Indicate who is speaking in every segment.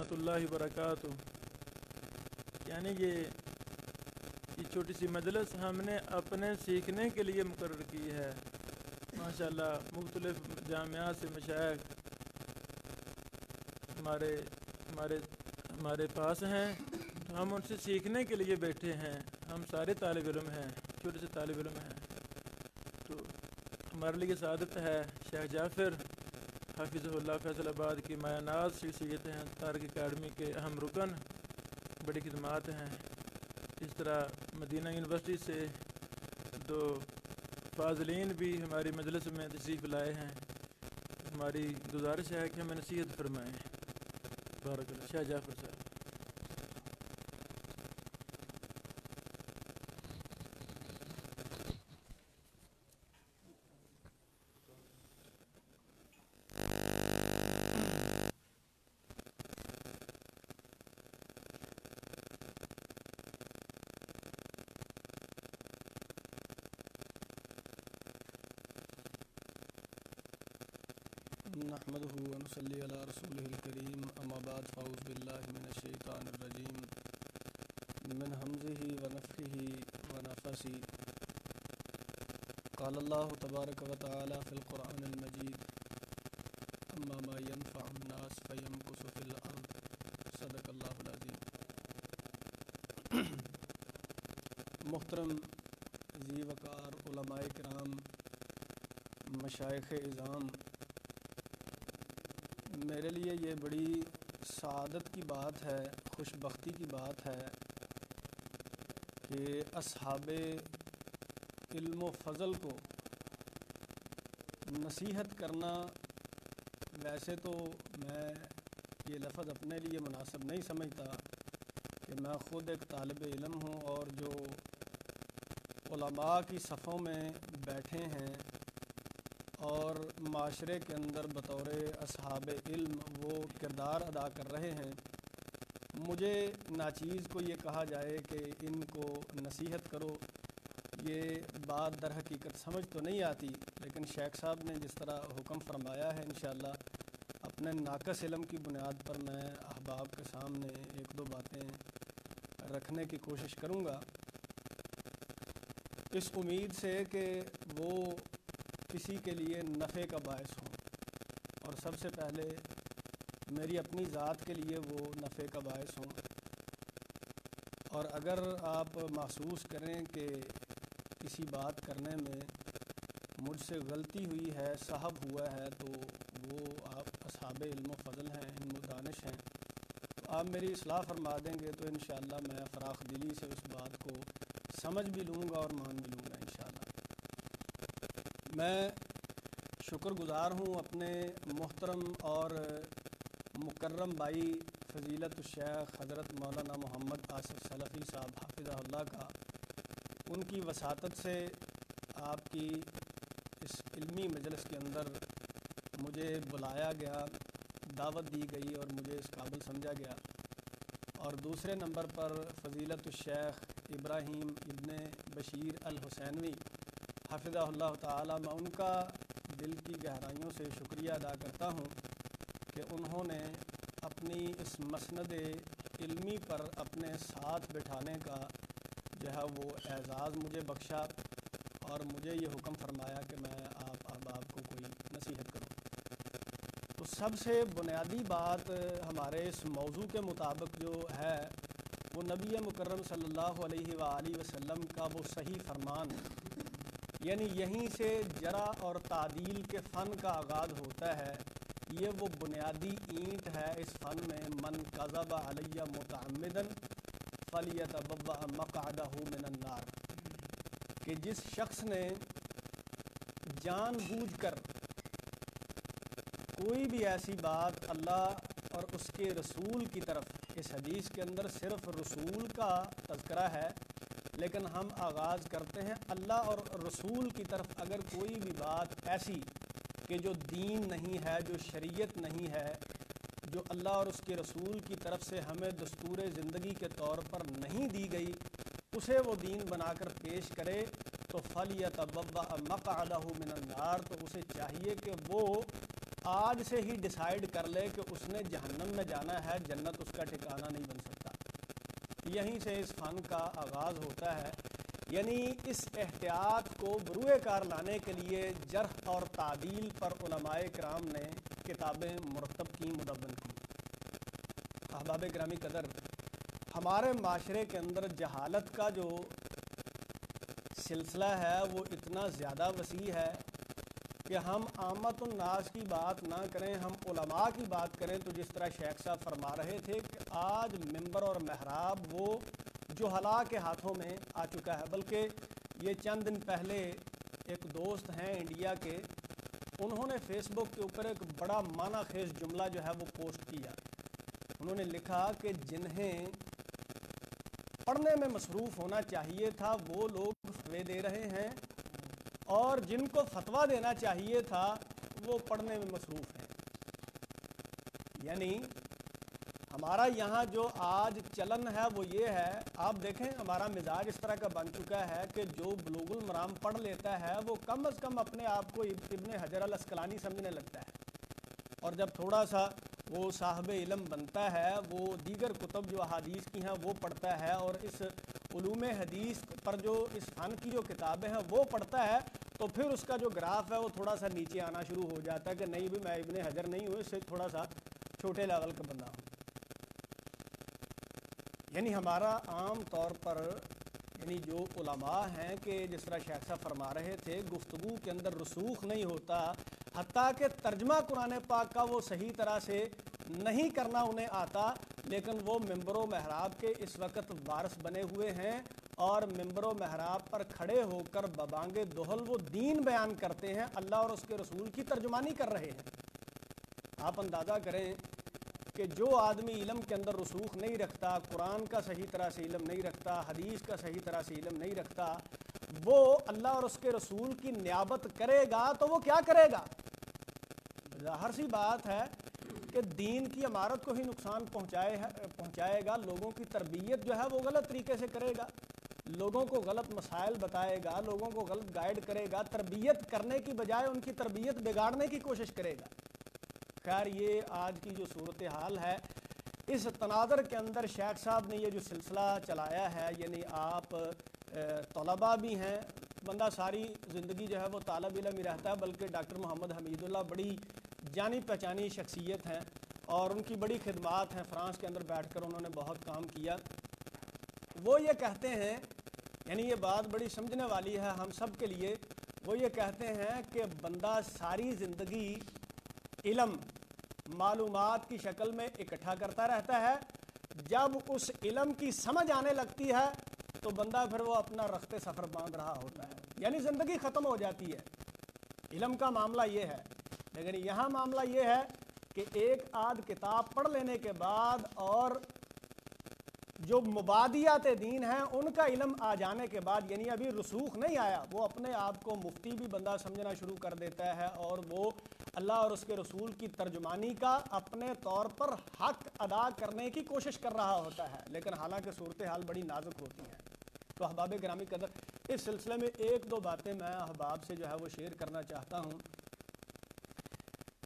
Speaker 1: ورحمۃ اللہ وبرکاتہ۔ یعنی یہ چھوٹی سی مجلس ہم نے اپنے سیکھنے کے لیے مقرر کی ہے۔ ماشاءاللہ مختلف جامعات سے مشائخ ہمارے پاس ہیں، تو ہم ان سے سیکھنے کے لیے بیٹھے ہیں۔ ہم سارے طالب علم ہیں، چھوٹے سے طالب علم ہیں، تو ہمارے لیے سعادت ہے شیخ جعفر حافظہ اللہ فیصل آباد کی مایہ ناز شخصیت ہیں، طارق اکیڈمی کے اہم رکن، بڑی خدمات ہیں۔ اس طرح مدینہ یونیورسٹی سے 2 فاضلین بھی ہماری مجلس میں تشریف لائے ہیں۔ ہماری گزارش ہے کہ ہمیں نصیحت فرمائیں۔ بارک اللہ۔ شیخ جعفر صاحب۔
Speaker 2: نحمده ونصلي على رسوله الكريم اما بعد فاعوذ بالله من الشيطان الرجيم من همزه ونفخه ونفثه قال الله تبارك وتعالى في القرآن المجيد اما ما ينفع الناس فيمكث في الارض صدق الله العظيم۔ محترم ذی وقار علماء کرام، مشائخ اعظام، میرے لیے یہ بڑی سعادت کی بات ہے، خوش بختی کی بات ہے کہ اصحاب علم و فضل کو نصیحت کرنا، ویسے تو میں یہ لفظ اپنے لیے مناسب نہیں سمجھتا کہ میں خود ایک طالب علم ہوں اور جو علماء کی صفوں میں بیٹھے ہیں اور معاشرے کے اندر بطور اصحاب علم وہ کردار ادا کر رہے ہیں، مجھے ناچیز کو یہ کہا جائے کہ ان کو نصیحت کرو، یہ بات در حقیقت سمجھ تو نہیں آتی، لیکن شیخ صاحب نے جس طرح حکم فرمایا ہے انشاءاللہ اپنے ناقص علم کی بنیاد پر میں احباب کے سامنے 1-2 باتیں رکھنے کی کوشش کروں گا، اس امید سے کہ وہ کسی کے لیے نفع کا باعث ہوں، اور سب سے پہلے میری اپنی ذات کے لیے وہ نفع کا باعث ہوں۔ اور اگر آپ محسوس کریں کہ کسی بات کرنے میں مجھ سے غلطی ہوئی ہے، صحب ہوا ہے، تو وہ آپ اصحاب علم و فضل ہیں، علم و دانش ہیں، تو آپ میری اصلاح فرما دیں گے تو انشاءاللہ میں فراخ دلی سے اس بات کو سمجھ بھی لوں گا اور مان بھی لوں گا انشاءاللہ۔ میں شکر گزار ہوں اپنے محترم اور مکرم بھائی فضیلت الشیخ حضرت مولانا محمد آصف سلفی صاحب حافظہ اللہ کا، ان کی وساطت سے آپ کی اس علمی مجلس کے اندر مجھے بلایا گیا، دعوت دی گئی اور مجھے اس قابل سمجھا گیا۔ اور دوسرے نمبر پر فضیلت الشیخ ابراہیم ابن بشیر الحسینوی حافظہ اللہ تعالی، میں ان کا دل کی گہرائیوں سے شکریہ ادا کرتا ہوں کہ انہوں نے اپنی اس مسند علمی پر اپنے ساتھ بٹھانے کا جو ہے وہ اعزاز مجھے بخشا اور مجھے یہ حکم فرمایا کہ میں آپ احباب کو کوئی نصیحت کروں۔ تو سب سے بنیادی بات ہمارے اس موضوع کے مطابق جو ہے وہ نبی مکرم صلی اللہ علیہ وآلہ وسلم کا وہ صحیح فرمان ہے، یعنی یہیں سے جرح اور تعدیل کے فن کا آغاز ہوتا ہے۔ یہ وہ بنیادی اینٹ ہے اس فن میں، من کذب علی متعمدا فلیتبوأ مقعدہ من النار، کہ جس شخص نے جان بوجھ کر کوئی بھی ایسی بات اللہ اور اس کے رسول کی طرف، اس حدیث کے اندر صرف رسول کا تذکرہ ہے لیکن ہم آغاز کرتے ہیں اللہ اور رسول کی طرف، اگر کوئی بھی بات ایسی کہ جو دین نہیں ہے، جو شریعت نہیں ہے، جو اللہ اور اس کے رسول کی طرف سے ہمیں دستور زندگی کے طور پر نہیں دی گئی، اسے وہ دین بنا کر پیش کرے تو فَلْيَتَبَوَّأْ مَقْعَدَهُ مِنَ النَّارِ، تو اسے چاہیے کہ وہ آج سے ہی ڈیسائیڈ کر لے کہ اس نے جہنم میں جانا ہے، جنت اس کا ٹھکانہ نہیں بن سکتا۔ یہیں سے اس فن کا آغاز ہوتا ہے، یعنی اس احتیاط کو بروئے کار لانے کے لیے جرح اور تعدیل پر علماء کرام نے کتابیں مرتب کی، مدون کی۔ احباب گرامی قدر، ہمارے معاشرے کے اندر جہالت کا جو سلسلہ ہے وہ اتنا زیادہ وسیع ہے کہ ہم عامت الناس کی بات نہ کریں، ہم علماء کی بات کریں تو جس طرح شیخ صاحب فرما رہے تھے کہ آج ممبر اور محراب وہ جہلاء کے ہاتھوں میں آ چکا ہے۔ بلکہ یہ چند دن پہلے ایک دوست ہیں انڈیا کے، انہوں نے فیس بک کے اوپر ایک بڑا معنی خیز جملہ جو ہے وہ پوسٹ کیا۔ انہوں نے لکھا کہ جنہیں پڑھنے میں مصروف ہونا چاہیے تھا وہ لوگ فتوے دے رہے ہیں، اور جن کو فتویٰ دینا چاہیے تھا وہ پڑھنے میں مصروف ہیں۔ یعنی ہمارا یہاں جو آج چلن ہے وہ یہ ہے، آپ دیکھیں ہمارا مزاج اس طرح کا بن چکا ہے کہ جو بلوغ المرام پڑھ لیتا ہے وہ کم از کم اپنے آپ کو ابن حجر العسقلانی سمجھنے لگتا ہے، اور جب تھوڑا سا وہ صاحب علم بنتا ہے وہ دیگر کتب جو احادیث کی ہیں وہ پڑھتا ہے، اور اس علوم حدیث پر جو اس فن کی جو کتابیں ہیں وہ پڑھتا ہے، تو پھر اس کا جو گراف ہے وہ تھوڑا سا نیچے آنا شروع ہو جاتا ہے کہ نہیں بھی میں ابن حجر نہیں ہوں، اس سے تھوڑا سا چھوٹے لیول کا بندہ ہوں۔ یعنی ہمارا عام طور پر یعنی جو علماء ہیں کہ جس طرح شیخ صاحب فرما رہے تھے گفتگو کے اندر رسوخ نہیں ہوتا، حتیٰ کہ ترجمہ قرآن پاک کا وہ صحیح طرح سے نہیں کرنا انہیں آتا، لیکن وہ ممبر و محراب کے اس وقت وارث بنے ہوئے ہیں، اور ممبر و محراب پر کھڑے ہو کر ببانگ دہل وہ دین بیان کرتے ہیں، اللہ اور اس کے رسول کی ترجمانی کر رہے ہیں۔ آپ اندازہ کریں کہ جو آدمی علم کے اندر رسوخ نہیں رکھتا، قرآن کا صحیح طرح سے علم نہیں رکھتا، حدیث کا صحیح طرح سے علم نہیں رکھتا، وہ اللہ اور اس کے رسول کی نیابت کرے گا تو وہ کیا کرے گا؟ ظاہر سی بات ہے کہ دین کی عمارت کو ہی نقصان پہنچائے گا، لوگوں کی تربیت جو ہے وہ غلط طریقے سے کرے گا، لوگوں کو غلط مسائل بتائے گا، لوگوں کو غلط گائیڈ کرے گا، تربیت کرنے کی بجائے ان کی تربیت بگاڑنے کی کوشش کرے گا۔ خیر یہ آج کی جو صورتحال ہے، اس تناظر کے اندر شیخ صاحب نے یہ جو سلسلہ چلایا ہے، یعنی آپ طلباء بھی ہیں، بندہ ساری زندگی جو ہے وہ طالب علم ہی رہتا ہے، بلکہ ڈاکٹر محمد حمید اللہ بڑی جانی پہچانی شخصیت ہیں اور ان کی بڑی خدمات ہیں، فرانس کے اندر بیٹھ کر انہوں نے بہت کام کیا۔ وہ یہ کہتے ہیں، یعنی یہ بات بڑی سمجھنے والی ہے ہم سب کے لیے، وہ یہ کہتے ہیں کہ بندہ ساری زندگی علم معلومات کی شکل میں اکٹھا کرتا رہتا ہے، جب اس علم کی سمجھ آنے لگتی ہے تو بندہ پھر وہ اپنا رخت سفر باندھ رہا ہوتا ہے، یعنی زندگی ختم ہو جاتی ہے۔ علم کا معاملہ یہ ہے، لیکن یہاں معاملہ یہ ہے کہ ایک آدھ کتاب پڑھ لینے کے بعد اور جو مبادیات دین ہیں ان کا علم آ جانے کے بعد، یعنی ابھی رسوخ نہیں آیا، وہ اپنے آپ کو مفتی بھی بندہ سمجھنا شروع کر دیتا ہے، اور وہ اللہ اور اس کے رسول کی ترجمانی کا اپنے طور پر حق ادا کرنے کی کوشش کر رہا ہوتا ہے، لیکن حالانکہ صورتحال بڑی نازک ہوتی ہے۔ تو احباب گرامی قدر، اس سلسلے میں ایک دو باتیں میں احباب سے جو ہے وہ شیئر کرنا چاہتا ہوں۔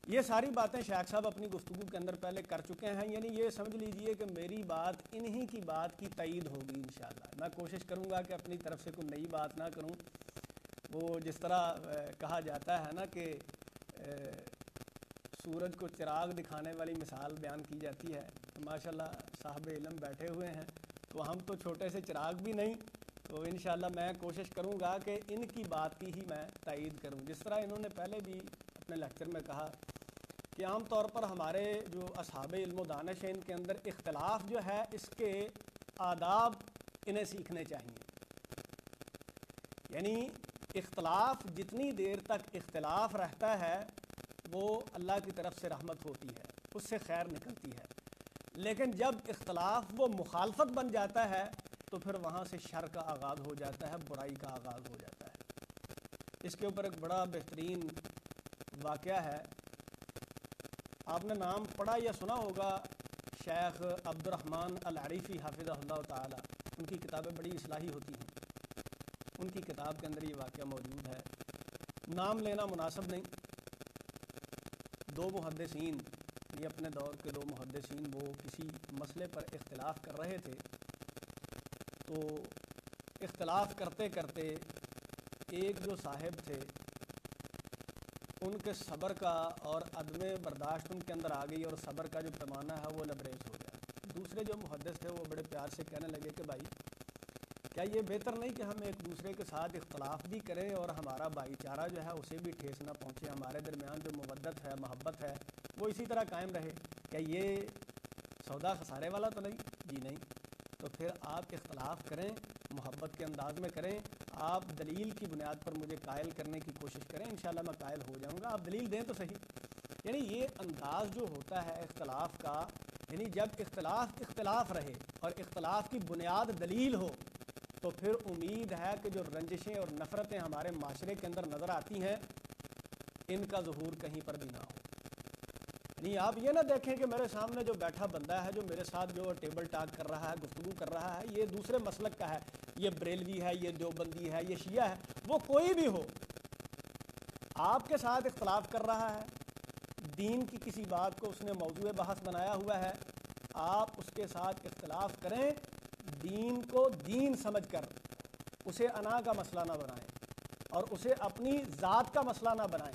Speaker 2: یہ ساری باتیں شیخ صاحب اپنی گفتگو کے اندر پہلے کر چکے ہیں، یعنی یہ سمجھ لیجئے کہ میری بات انہی کی بات کی تائید ہوگی انشاءاللہ۔ میں کوشش کروں گا کہ اپنی طرف سے کوئی نئی بات نہ کروں۔ وہ جس طرح کہا جاتا ہے نا کہ سورج کو چراغ دکھانے والی مثال بیان کی جاتی ہے، ماشاءاللہ صاحب علم بیٹھے ہوئے ہیں تو ہم تو چھوٹے سے چراغ بھی نہیں، تو انشاءاللہ میں کوشش کروں گا کہ ان کی بات کی ہی میں تائید کروں۔ جس طرح انہوں نے پہلے بھی اپنے لیکچر میں کہا کہ عام طور پر ہمارے جو اصحاب علم و دانش ہیں ان کے اندر اختلاف جو ہے اس کے آداب انہیں سیکھنے چاہیے، یعنی اختلاف جتنی دیر تک اختلاف رہتا ہے وہ اللہ کی طرف سے رحمت ہوتی ہے، اس سے خیر نکلتی ہے، لیکن جب اختلاف وہ مخالفت بن جاتا ہے تو پھر وہاں سے شر کا آغاز ہو جاتا ہے، برائی کا آغاز ہو جاتا ہے۔ اس کے اوپر ایک بڑا بہترین واقعہ ہے، آپ نے نام پڑھا یا سنا ہوگا، شیخ عبد الرحمن العریفی حافظہ اللہ تعالی، ان کی کتابیں بڑی اصلاحی ہوتی ہیں، ان کی کتاب کے اندر یہ واقعہ موجود ہے، نام لینا مناسب نہیں۔ دو محدثین، یہ اپنے دور کے دو محدثین، وہ کسی مسئلے پر اختلاف کر رہے تھے، تو اختلاف کرتے کرتے ایک جو صاحب تھے ان کے صبر کا اور عدم برداشت ان کے اندر آ گئی، اور صبر کا جو پیمانہ ہے وہ لبریز ہو گیا۔ دوسرے جو محدث تھے وہ بڑے پیار سے کہنے لگے کہ بھائی کیا یہ بہتر نہیں کہ ہم ایک دوسرے کے ساتھ اختلاف بھی کریں اور ہمارا بھائی چارہ جو ہے اسے بھی ٹھیس نہ پہنچے، ہمارے درمیان جو مودت ہے، محبت ہے، وہ اسی طرح قائم رہے؟ کیا یہ سودا خسارے والا تو نہیں؟ جی نہیں۔ تو پھر آپ اختلاف کریں، محبت کے انداز میں کریں، آپ دلیل کی بنیاد پر مجھے قائل کرنے کی کوشش کریں، انشاءاللہ میں قائل ہو جاؤں گا، آپ دلیل دیں تو صحیح۔ یعنی یہ انداز جو ہوتا ہے اختلاف کا، یعنی جب اختلاف رہے اور اختلاف کی بنیاد دلیل ہو، تو پھر امید ہے کہ جو رنجشیں اور نفرتیں ہمارے معاشرے کے اندر نظر آتی ہیں ان کا ظہور کہیں پر بھی نہ ہو۔ یعنی آپ یہ نہ دیکھیں کہ میرے سامنے جو بیٹھا بندہ ہے، جو میرے ساتھ جو ٹیبل ٹاک کر رہا ہے، گفتگو کر رہا ہے، یہ دوسرے مسلک کا ہے، یہ بریلوی ہے، یہ دیوبندی ہے، یہ شیعہ ہے، وہ کوئی بھی ہو، آپ کے ساتھ اختلاف کر رہا ہے، دین کی کسی بات کو اس نے موضوع بحث بنایا ہوا ہے، آپ اس کے ساتھ اختلاف کریں، دین کو دین سمجھ کر اسے انا کا مسئلہ نہ بنائیں اور اسے اپنی ذات کا مسئلہ نہ بنائیں۔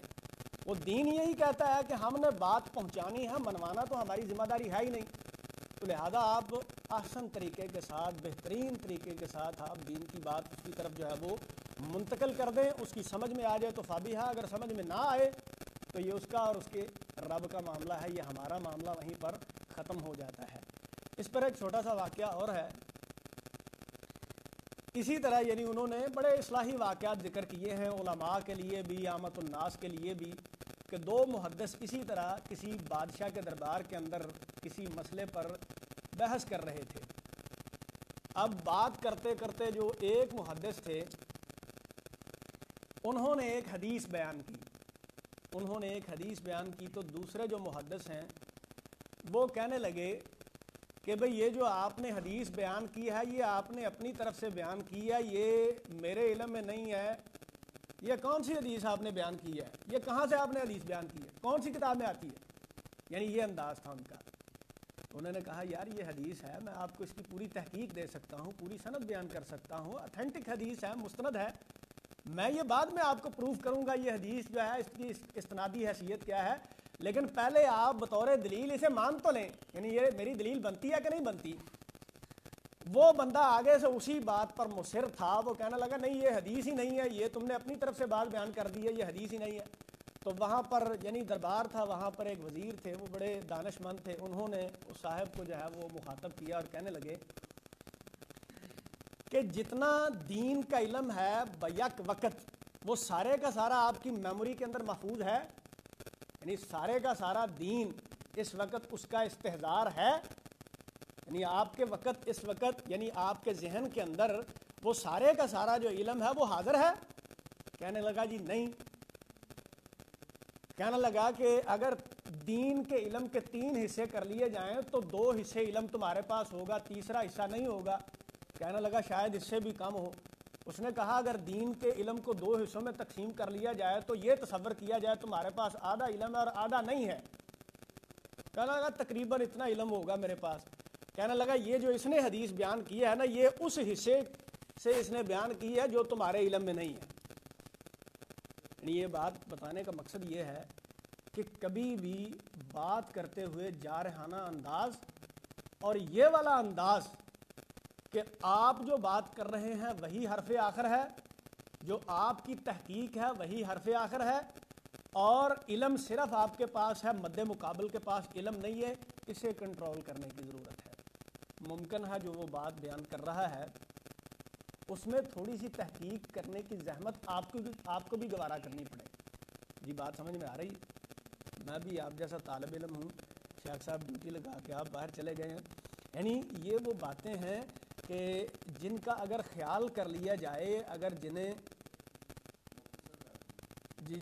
Speaker 2: وہ دین یہی کہتا ہے کہ ہم نے بات پہنچانی ہے، منوانا تو ہماری ذمہ داری ہے ہی نہیں، تو لہذا آپ احسن طریقے کے ساتھ، بہترین طریقے کے ساتھ آپ دین کی بات اس کی طرف جو ہے وہ منتقل کر دیں، اس کی سمجھ میں آ جائے تو فابیہا، اگر سمجھ میں نہ آئے تو یہ اس کا اور اس کے رب کا معاملہ ہے، یہ ہمارا معاملہ وہیں پر ختم ہو جاتا ہے۔ اس پر ایک چھوٹا سا واقعہ اور ہے، اسی طرح یعنی انہوں نے بڑے اصلاحی واقعات ذکر کیے ہیں علماء کے لیے بھی، عامت الناس کے لیے بھی، کہ دو محدث اسی طرح کسی بادشاہ کے دربار کے اندر کسی مسئلے پر بحث کر رہے تھے۔ اب بات کرتے کرتے جو ایک محدث تھے انہوں نے ایک حدیث بیان کی تو دوسرے جو محدث ہیں وہ کہنے لگے کہ بھئی یہ جو آپ نے حدیث بیان کی ہے یہ آپ نے اپنی طرف سے بیان کی ہے، یہ میرے علم میں نہیں ہے، یہ کون سی حدیث آپ نے بیان کی ہے، یہ کہاں سے آپ نے حدیث بیان کی ہے، کون سی کتاب میں آتی ہے؟ یعنی یہ انداز تھا ان کا۔ انہوں نے کہا یار یہ حدیث ہے، میں آپ کو اس کی پوری تحقیق دے سکتا ہوں، پوری سند بیان کر سکتا ہوں، اتھینٹک حدیث ہے، مستند ہے، میں یہ بعد میں آپ کو پروف کروں گا یہ حدیث جو ہے اس کی استنادی حیثیت کیا ہے، لیکن پہلے آپ بطور دلیل اسے مان تو لیں، یعنی یہ میری دلیل بنتی ہے کہ نہیں بنتی۔ وہ بندہ آگے سے اسی بات پر مصر تھا، وہ کہنے لگا نہیں یہ حدیث ہی نہیں ہے، یہ تم نے اپنی طرف سے بات بیان کر دی ہے، یہ حدیث ہی نہیں ہے۔ تو وہاں پر یعنی دربار تھا، وہاں پر ایک وزیر تھے، وہ بڑے دانش مند تھے، انہوں نے اس صاحب کو جو ہے وہ مخاطب کیا اور کہنے لگے کہ جتنا دین کا علم ہے بیک وقت وہ سارے کا سارا آپ کی میموری کے اندر محفوظ ہے، یعنی سارے کا سارا دین اس وقت اس کا استحضار ہے، یعنی آپ کے وقت اس وقت یعنی آپ کے ذہن کے اندر وہ سارے کا سارا جو علم ہے وہ حاضر ہے؟ کہنے لگا جی نہیں۔ کہنے لگا کہ اگر دین کے علم کے 3 حصے کر لیے جائیں تو 2 حصے علم تمہارے پاس ہوگا، تیسرا حصہ نہیں ہوگا۔ کہنے لگا شاید اس سے بھی کم ہو۔ اس نے کہا اگر دین کے علم کو 2 حصوں میں تقسیم کر لیا جائے تو یہ تصور کیا جائے تمہارے پاس آدھا علم ہے اور آدھا نہیں ہے۔ کہنے لگا تقریباً اتنا علم ہوگا میرے پاس۔ کہنے لگا یہ جو اس نے حدیث بیان کی ہے نا یہ اس حصے سے اس نے بیان کی ہے جو تمہارے علم میں نہیں ہے۔ یعنی یہ بات بتانے کا مقصد یہ ہے کہ کبھی بھی بات کرتے ہوئے جارحانہ انداز اور یہ والا انداز کہ آپ جو بات کر رہے ہیں وہی حرف آخر ہے، جو آپ کی تحقیق ہے وہی حرف آخر ہے، اور علم صرف آپ کے پاس ہے، مد مقابل کے پاس علم نہیں ہے، اسے کنٹرول کرنے کی ضرورت ہے۔ ممکن ہے جو وہ بات بیان کر رہا ہے اس میں تھوڑی سی تحقیق کرنے کی زحمت آپ کو بھی گوارا کرنی پڑے۔ جی بات سمجھ میں آ رہی؟ میں بھی آپ جیسا طالب علم ہوں، شیخ صاحب ڈیوٹی لگا کے آپ باہر چلے گئے ہیں، یعنی یہ وہ باتیں ہیں کہ جن کا اگر خیال کر لیا جائے، اگر جنہیں جی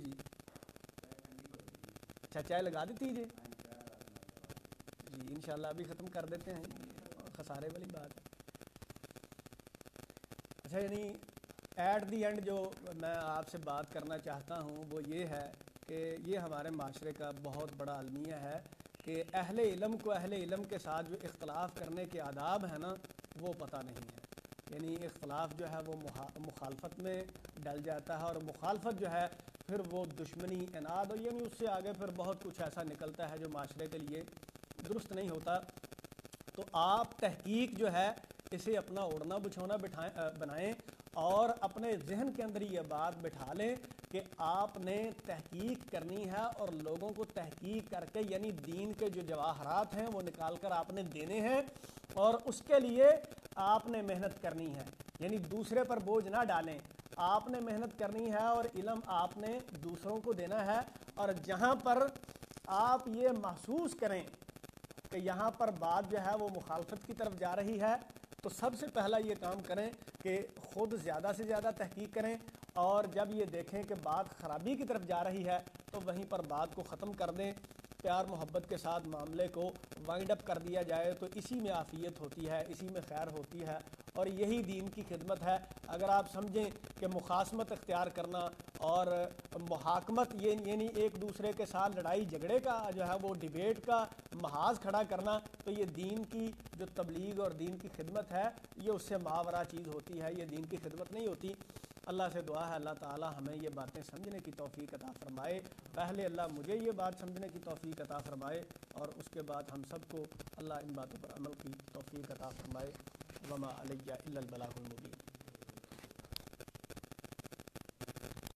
Speaker 2: اچھا چائے لگا دیتی جی انشاءاللہ ابھی ختم کر دیتے ہیں، خسارے والی بات ہے۔ اچھا یعنی ایٹ دی اینڈ جو میں آپ سے بات کرنا چاہتا ہوں وہ یہ ہے کہ یہ ہمارے معاشرے کا بہت بڑا المیہ ہے کہ اہل علم کو اہل علم کے ساتھ جو اختلاف کرنے کے آداب ہیں نا وہ پتہ نہیں ہے. یعنی اختلاف جو ہے وہ مخالفت میں ڈل جاتا ہے، اور مخالفت جو ہے پھر وہ دشمنی، اناد، اور یعنی اس سے آگے پھر بہت کچھ ایسا نکلتا ہے جو معاشرے کے لیے درست نہیں ہوتا. تو آپ تحقیق جو ہے اسے اپنا اوڑھنا بچھونا بنائیں اور اپنے ذہن کے اندر یہ بات بٹھا لیں کہ آپ نے تحقیق کرنی ہے اور لوگوں کو تحقیق کر کے یعنی دین کے جو جواہرات ہیں وہ نکال کر آپ نے دینے ہیں، اور اس کے لیے آپ نے محنت کرنی ہے. یعنی دوسرے پر بوجھ نہ ڈالیں، آپ نے محنت کرنی ہے اور علم آپ نے دوسروں کو دینا ہے. اور جہاں پر آپ یہ محسوس کریں کہ یہاں پر بات جو ہے وہ مخالفت کی طرف جا رہی ہے تو سب سے پہلا یہ کام کریں کہ خود زیادہ سے زیادہ تحقیق کریں، اور جب یہ دیکھیں کہ بات خرابی کی طرف جا رہی ہے تو وہیں پر بات کو ختم کر دیں، پیار محبت کے ساتھ معاملے کو وائنڈ اپ کر دیا جائے تو اسی میں عافیت ہوتی ہے، اسی میں خیر ہوتی ہے، اور یہی دین کی خدمت ہے. اگر آپ سمجھیں کہ مخاصمت اختیار کرنا اور محاکمت یعنی ایک دوسرے کے ساتھ لڑائی جھگڑے کا جو ہے وہ ڈیبیٹ کا محاذ کھڑا کرنا، تو یہ دین کی جو تبلیغ اور دین کی خدمت ہے یہ اس سے ماورا چیز ہوتی ہے، یہ دین کی خدمت نہیں ہوتی. اللہ سے دعا ہے اللہ تعالی ہمیں یہ باتیں سمجھنے کی توفیق عطا فرمائے. پہلے اللہ مجھے یہ بات سمجھنے کی توفیق عطا فرمائے اور اس کے بعد ہم سب کو اللہ ان باتوں پر عمل کی توفیق عطا فرمائے. وما علیہ الا البلاغ المبین.